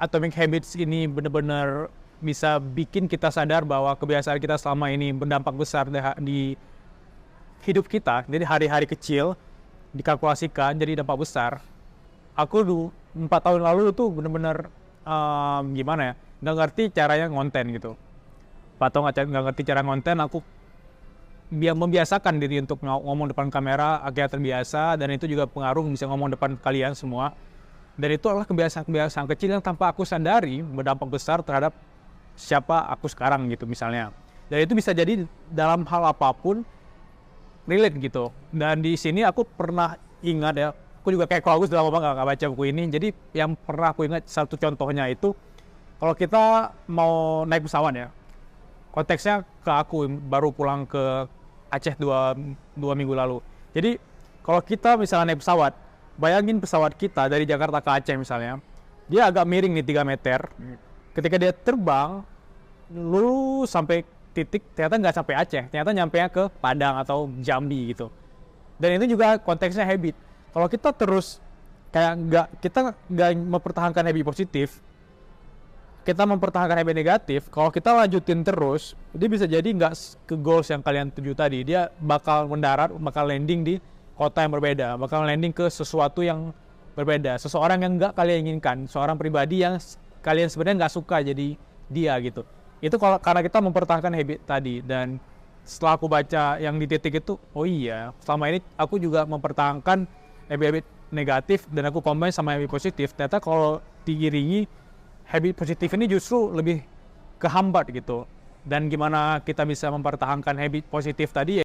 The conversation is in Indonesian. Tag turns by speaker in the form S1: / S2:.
S1: Atomic Habits ini benar-benar bisa bikin kita sadar bahwa kebiasaan kita selama ini berdampak besar di hidup kita. Jadi hari-hari kecil dikalkulasikan jadi dampak besar. Aku 4 tahun lalu tuh benar-benar gimana ya, nggak ngerti caranya ngonten gitu. 4 tahun nggak ngerti cara ngonten, aku membiasakan diri untuk ngomong depan kamera, akhirnya terbiasa, dan itu juga pengaruh bisa ngomong depan kalian semua. Dan itu adalah kebiasaan-kebiasaan kecil yang tanpa aku sadari berdampak besar terhadap siapa aku sekarang gitu misalnya. Dan itu bisa jadi dalam hal apapun relate gitu. Dan di sini aku pernah ingat ya, aku juga kayak kalau aku sudah lama nggak baca buku ini. Jadi yang pernah aku ingat satu contohnya itu, kalau kita mau naik pesawat ya, konteksnya ke aku baru pulang ke Aceh dua minggu lalu. Jadi kalau kita misalnya naik pesawat, bayangin pesawat kita dari Jakarta ke Aceh misalnya, dia agak miring nih 3 meter. Ketika dia terbang, lurus sampai titik, ternyata nggak sampai Aceh, ternyata nyampe ke Padang atau Jambi gitu. Dan itu juga konteksnya habit. Kalau kita terus kayak kita nggak mempertahankan habit positif, kita mempertahankan habit negatif, kalau kita lanjutin terus, dia bisa jadi nggak ke goals yang kalian tuju tadi. Dia bakal mendarat, bakal landing di kota yang berbeda, bakal landing ke sesuatu yang berbeda, seseorang yang nggak kalian inginkan, seorang pribadi yang kalian sebenarnya nggak suka jadi dia gitu. Itu karena kita mempertahankan habit tadi. Dan setelah aku baca yang di titik itu, oh iya, selama ini aku juga mempertahankan habit negatif dan aku combine sama habit positif. Ternyata kalau diiringi, habit positif ini justru lebih kehambat gitu. Dan gimana kita bisa mempertahankan habit positif tadi ya,